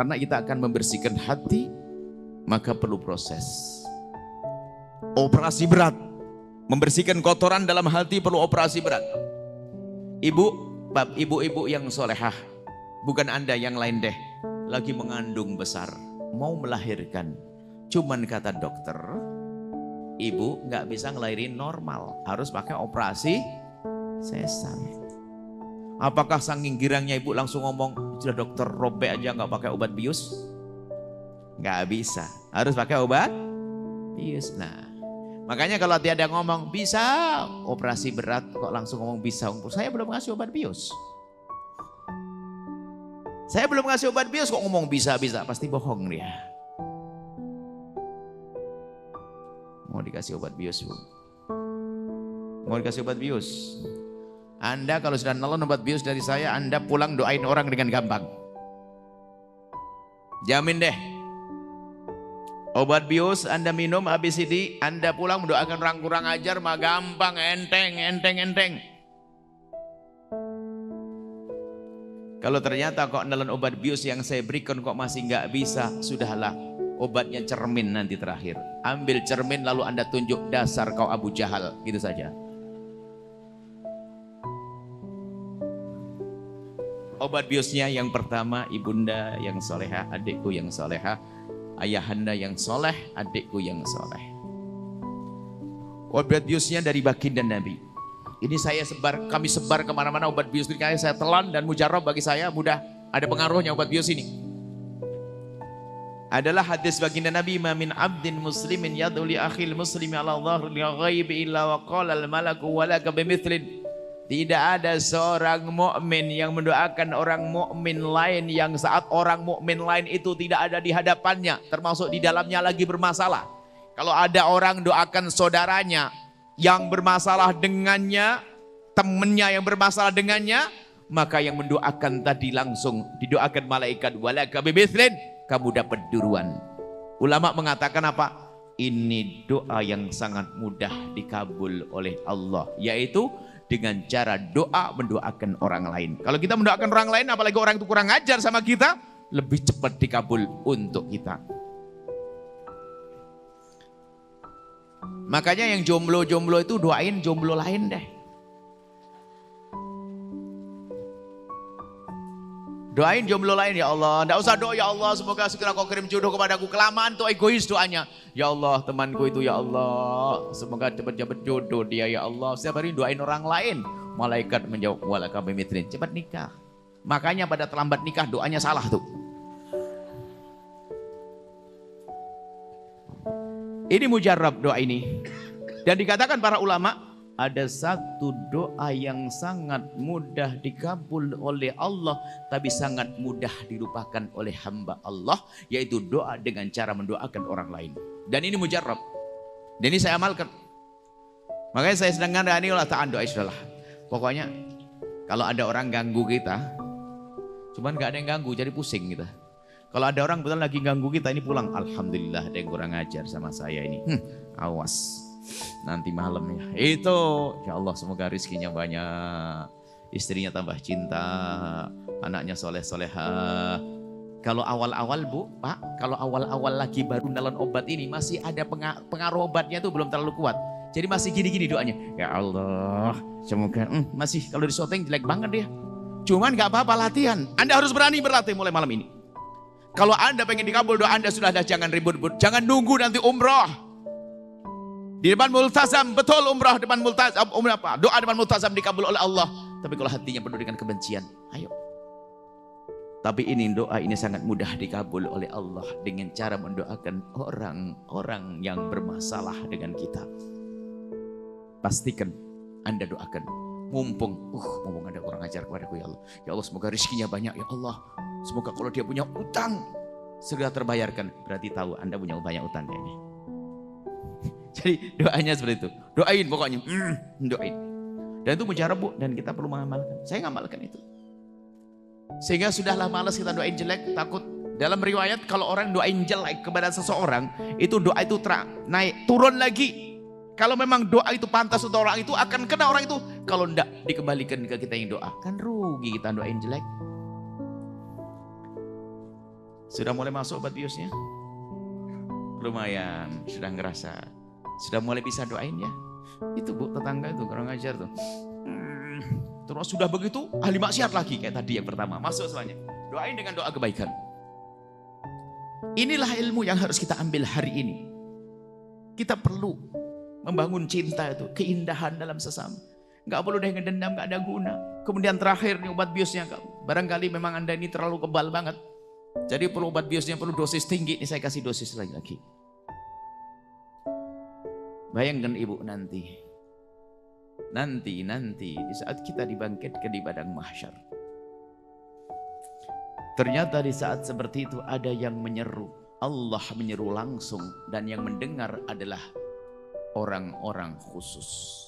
Karena kita akan membersihkan hati, maka perlu proses. Operasi berat. Membersihkan kotoran dalam hati perlu operasi berat. Ibu-ibu yang solehah, bukan Anda, yang lain deh, lagi mengandung besar, mau melahirkan. Cuman kata dokter, ibu nggak bisa ngelahirin normal, harus pakai operasi sesar. Apakah saking girangnya ibu langsung ngomong, sudah dokter robek aja nggak pakai obat bius? Nggak bisa, harus pakai obat bius. Nah, makanya kalau tiada ngomong bisa operasi berat, kok langsung ngomong bisa. Saya belum ngasih obat bius. Saya belum ngasih obat bius kok ngomong bisa-bisa, pasti bohong dia. Mau dikasih obat bius, Bu? Mau dikasih obat bius? Anda kalau sudah nelen obat bius dari saya, Anda pulang doain orang dengan gampang. Jamin deh. Obat bius Anda minum habis ini, Anda pulang mendoakan orang kurang ajar mah gampang, enteng. Kalau ternyata kok nelen obat bius yang saya berikan kok masih nggak bisa, sudahlah. Obatnya cermin nanti terakhir. Ambil cermin lalu Anda tunjuk, dasar kau Abu Jahal, gitu saja. Obat biusnya yang pertama, ibunda yang solehah, adikku yang solehah, ayahanda yang soleh, adikku yang soleh. Obat biusnya dari baginda Nabi. Ini kami sebar kemana-mana obat bius ini, saya telan dan mujarab bagi saya, mudah ada pengaruhnya obat bius ini. Adalah hadis baginda Nabi, "Ma min 'abdin muslimin yad'u li akhil muslimi 'ala dhahril ghaibi illa wa qala al-malaku wa laka bimithlin." Tidak ada seorang mukmin yang mendoakan orang mukmin lain yang saat orang mukmin lain itu tidak ada di hadapannya, termasuk di dalamnya lagi bermasalah. Kalau ada orang doakan saudaranya yang bermasalah dengannya, temannya yang bermasalah dengannya, maka yang mendoakan tadi langsung didoakan malaikat, walaka bimithlin, kamu dapat duluan. Ulama mengatakan apa? Ini doa yang sangat mudah dikabul oleh Allah, yaitu dengan cara doa mendoakan orang lain. Kalau kita mendoakan orang lain, apalagi orang itu kurang ajar sama kita, lebih cepat dikabul untuk kita. Makanya yang jomblo-jomblo itu doain jomblo lain deh. Doain jomblo lain, ya Allah. Tidak usah doa, ya Allah semoga segera kau kirim jodoh kepadaku. Kelamaan tuh egois doanya. Ya Allah temanku itu, ya Allah semoga cepat jodoh dia, ya Allah. Setiap hari doain orang lain. Malaikat menjawab, walaka bimithlin, cepat nikah. Makanya pada terlambat nikah doanya salah tuh. Ini mujarab doa ini. Dan dikatakan para ulama, ada satu doa yang sangat mudah dikabul oleh Allah, tapi sangat mudah dilupakan oleh hamba Allah, yaitu doa dengan cara mendoakan orang lain. Dan ini mujarab. Dan ini saya amalkan. Makanya saya sedang ngandani Allah ta'ala doa isyalah. Pokoknya kalau ada orang ganggu kita, cuman gak ada yang ganggu, jadi pusing kita. Kalau ada orang betul lagi ganggu kita, ini pulang, alhamdulillah ada yang kurang ajar sama saya ini. Awas. Nanti malamnya itu, ya Allah semoga rizkinya banyak, istrinya tambah cinta, anaknya soleh-solehah. Kalau awal-awal Bu, Pak, kalau awal-awal lagi baru nelan obat ini masih ada pengaruh obatnya tuh belum terlalu kuat. Jadi masih gini-gini doanya. Ya Allah, semoga masih kalau di syuting jelek banget dia. Cuman gak apa-apa latihan. Anda harus berani berlatih mulai malam ini. Kalau Anda pengen dikabul doa Anda sudah ada, jangan ribut-ribut, jangan nunggu nanti umroh. Di depan multazam, betul umrah depan multazam, doa depan multazam dikabul oleh Allah. Tapi kalau hatinya penuh dengan kebencian, ayo. Tapi ini doa ini sangat mudah dikabul oleh Allah dengan cara mendoakan orang-orang yang bermasalah dengan kita. Pastikan Anda doakan. Mumpung ada kurang ajar kepadaku, ya Allah. Ya Allah semoga rezekinya banyak, ya Allah. Semoga kalau dia punya utang segera terbayarkan. Berarti tahu Anda punya banyak utang kayaknya. Jadi doanya seperti itu. Doain pokoknya. Doain. Dan itu mujarab Bu. Dan kita perlu mengamalkan. Saya ngamalkan itu. Sehingga sudahlah malas kita doain jelek. Takut. Dalam riwayat kalau orang doain jelek kepada seseorang, itu doa itu naik. Turun lagi. Kalau memang doa itu pantas untuk orang itu, akan kena orang itu. Kalau enggak dikembalikan ke kita yang doa. Kan rugi kita doain jelek. Sudah mulai masuk obat biusnya? Lumayan, sudah ngerasa. Sudah mulai bisa doain ya? Itu Bu, tetangga itu kurang ajar tuh. Terus sudah begitu, ahli maksiat lagi kayak tadi yang pertama. Masuk semuanya. Doain dengan doa kebaikan. Inilah ilmu yang harus kita ambil hari ini. Kita perlu membangun cinta itu, keindahan dalam sesama. Nggak perlu deh ngedendam, nggak ada guna. Kemudian terakhir nih obat biusnya, barangkali memang Anda ini terlalu kebal banget. Jadi perlu obat biusnya, perlu dosis tinggi. Ini saya kasih dosis lagi. Bayangkan Ibu nanti di saat kita dibangkitkan di padang mahsyar. Ternyata di saat seperti itu ada yang menyeru. Allah menyeru langsung dan yang mendengar adalah orang-orang khusus.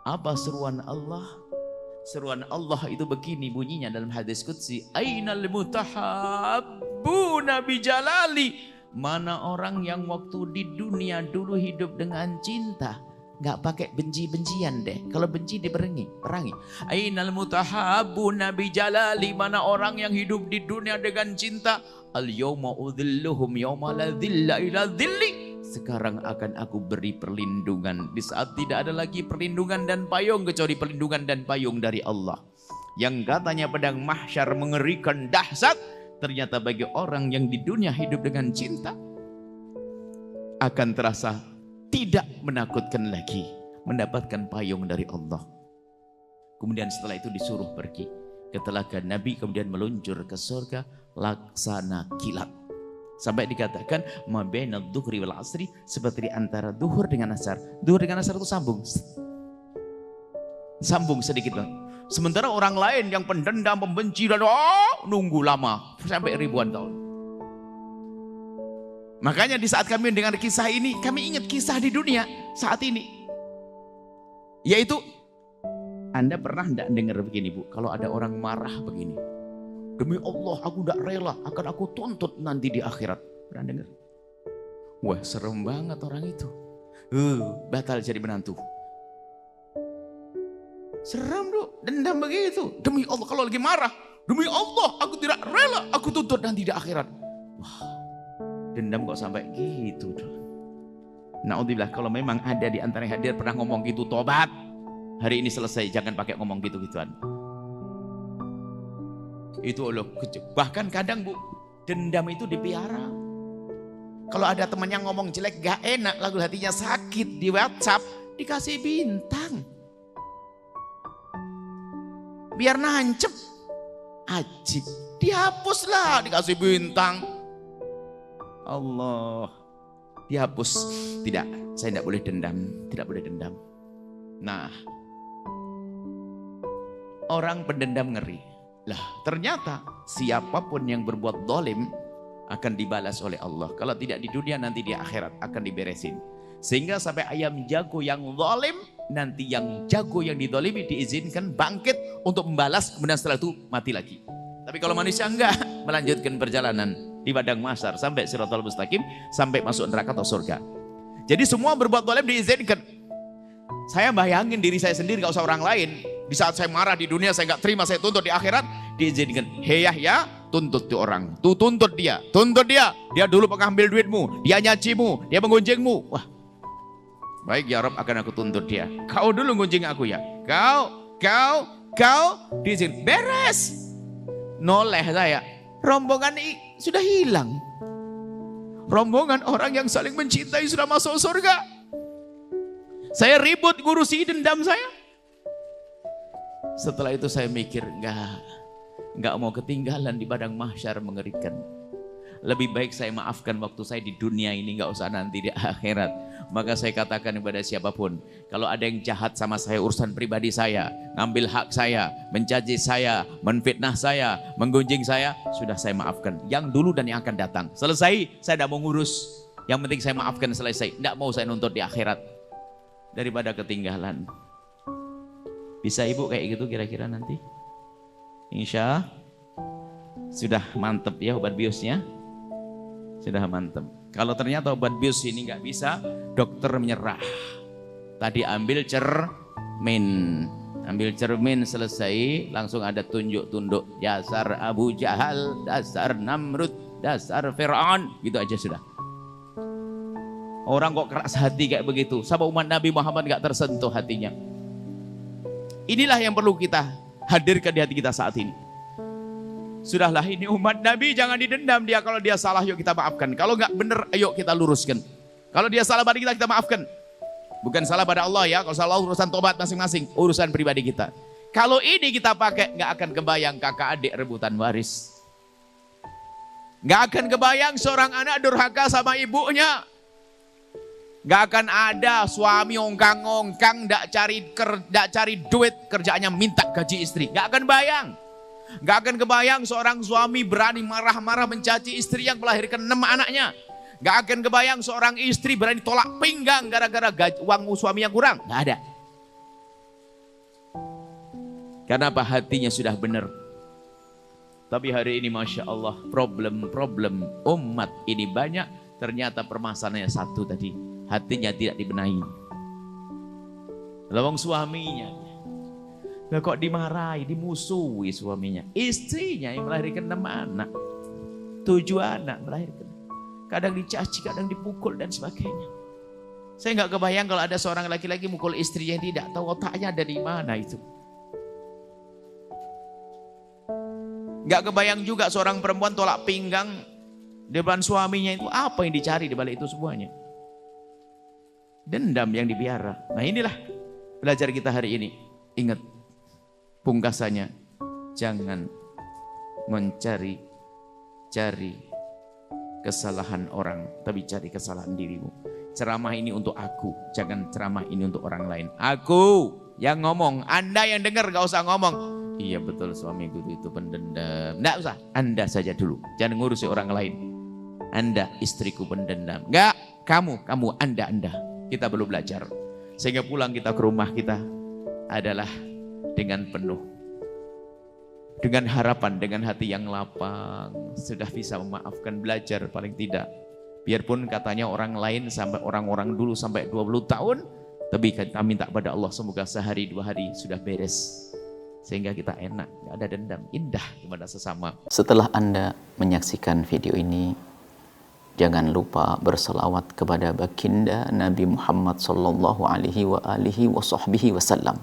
Apa seruan Allah? Seruan Allah itu begini bunyinya dalam hadis qudsi, ainal mutahabbuna bijalali. Mana orang yang waktu di dunia dulu hidup dengan cinta, nggak pakai benci-bencian deh. Kalau benci diperangi. Ainal mutahabbuna bijalali. Mana orang yang hidup di dunia dengan cinta, al yawma udhilluhum yawma la dhilla ila dhilli. Sekarang akan aku beri perlindungan di saat tidak ada lagi perlindungan dan payung kecuali perlindungan dan payung dari Allah. Yang katanya padang mahsyar mengerikan dahsyat, ternyata bagi orang yang di dunia hidup dengan cinta akan terasa tidak menakutkan lagi, mendapatkan payung dari Allah. Kemudian setelah itu disuruh pergi ke telaga Nabi, kemudian meluncur ke surga laksana kilat. Sampai dikatakan ma baina dhuhri wal asri, seperti di antara duhur dengan asar. Duhur dengan asar itu sambung sedikit bang. Sementara orang lain yang pendendam, pembenci dan nunggu lama sampai ribuan tahun. Makanya di saat kami mendengar kisah ini, kami ingat kisah di dunia saat ini. Yaitu, Anda pernah enggak dengar begini Bu? Kalau ada orang marah begini, demi Allah aku tidak rela, akan aku tuntut nanti di akhirat. Pernah dengar? Wah serem banget orang itu. Batal jadi menantu. Serem tuh, dendam begitu. Demi Allah kalau lagi marah, demi Allah aku tidak rela, aku tuntut nanti di akhirat. Wah, dendam kok sampai gitu tuh. Naudzubillah, kalau memang ada di antara yang hadir pernah ngomong gitu, tobat. Hari ini selesai, jangan pakai ngomong gitu-gituan. Itu loh, bahkan kadang Bu, dendam itu dipiara. Kalau ada teman yang ngomong jelek gak enak, lalu hatinya sakit di WhatsApp, dikasih bintang. Biar nancep, ajib, dihapuslah, dikasih bintang. Allah, dihapus. Tidak, saya tidak boleh dendam, tidak boleh dendam. Nah, orang pendendam ngeri. Lah, ternyata siapapun yang berbuat zalim akan dibalas oleh Allah. Kalau tidak di dunia, nanti di akhirat akan diberesin. Sehingga sampai ayam jago yang zalim, nanti yang jago yang dizalimi diizinkan bangkit untuk membalas, kemudian setelah itu mati lagi. Tapi kalau manusia enggak, melanjutkan perjalanan di padang mahsyar sampai Shiratal Mustaqim, sampai masuk neraka atau surga. Jadi semua berbuat zalim diizinkan. Saya bayangin diri saya sendiri, gak usah orang lain. Di saat saya marah di dunia, saya gak terima, saya tuntut di akhirat, diizinkan. Hei Yahya, tuntut tuh orang, tuntut dia. Dia dulu pengambil duitmu, dia nyacimu, dia menggunjingmu. Wah, baik ya Rob, akan aku tuntut dia. Kau dulu gunjing aku ya. Kau diizin. Beres. Noleh saya. Rombongan sudah hilang. Rombongan orang yang saling mencintai sudah masuk surga. Saya ribut ngurusi dendam saya. Setelah itu saya mikir, enggak mau ketinggalan di padang mahsyar mengerikan. Lebih baik saya maafkan waktu saya di dunia ini, enggak usah nanti di akhirat. Maka saya katakan kepada siapapun, kalau ada yang jahat sama saya, urusan pribadi saya, ngambil hak saya, mencaci saya, menfitnah saya, menggunjing saya, sudah saya maafkan. Yang dulu dan yang akan datang. Selesai, saya tidak mau ngurus. Yang penting saya maafkan, selesai. Tidak mau saya nuntut di akhirat. Daripada ketinggalan. Bisa Ibu kayak gitu kira-kira nanti? Insya sudah mantep ya obat biusnya. Sudah mantep. Kalau ternyata obat bius ini nggak bisa, dokter menyerah. Tadi ambil cermin selesai, langsung ada tunjuk-tunduk. Dasar Abu Jahal, dasar Namrud, dasar Fir'aun. Gitu aja sudah. Orang kok keras hati kayak begitu. Sama umat Nabi Muhammad gak tersentuh hatinya. Inilah yang perlu kita hadirkan di hati kita saat ini. Sudahlah, ini umat Nabi, jangan didendam dia. Kalau dia salah, yuk kita maafkan. Kalau nggak benar, ayo kita luruskan. Kalau dia salah pada kita maafkan. Bukan salah pada Allah ya. Kalau salah urusan tobat masing-masing, urusan pribadi kita. Kalau ini kita pakai, nggak akan kebayang kakak adik rebutan waris. Nggak akan kebayang seorang anak durhaka sama ibunya. Nggak akan ada suami ongkang-ongkang, nggak cari duit, kerjaannya minta gaji istri. Nggak akan bayang. Gak akan kebayang seorang suami berani marah-marah mencaci istri yang melahirkan 6 anaknya. Gak akan kebayang seorang istri berani tolak pinggang gara-gara uang suami yang kurang. Gak ada. Karena apa? Hatinya sudah benar. Tapi hari ini Masya Allah, problem umat ini banyak. Ternyata permasalahannya satu tadi. Hatinya tidak dibenahi. Lawang suaminya. Nah, kok dimarahi, dimusuhi suaminya. Istrinya yang melahirkan 6 anak. 7 anak melahirkan. Kadang dicaci, kadang dipukul dan sebagainya. Saya nggak kebayang kalau ada seorang laki-laki mukul istrinya yang tidak tahu otaknya dari mana itu. Nggak kebayang juga seorang perempuan tolak pinggang di depan suaminya itu. Apa yang dicari di balik itu semuanya? Dendam yang dipiara. Nah inilah belajar kita hari ini. Ingat. Pungkasannya, jangan mencari kesalahan orang, tapi cari kesalahan dirimu. Ceramah ini untuk aku, jangan ceramah ini untuk orang lain. Aku yang ngomong, Anda yang dengar gak usah ngomong. Iya betul suamiku itu pendendam. Nggak usah, Anda saja dulu, jangan ngurusi orang lain. Anda istriku pendendam. Enggak, kamu, Anda. Kita perlu belajar. Sehingga pulang kita ke rumah kita adalah dengan penuh, dengan harapan, dengan hati yang lapang, sudah bisa memaafkan, belajar paling tidak. Biarpun katanya orang lain sampai orang-orang dulu sampai 20 tahun, tapi kita minta pada Allah semoga sehari 2 hari sudah beres. Sehingga kita enak, gak ada dendam, indah kepada sesama. Setelah Anda menyaksikan video ini, jangan lupa berselawat kepada baginda Nabi Muhammad sallallahu alaihi wa alihi wa sahbihi wasallam.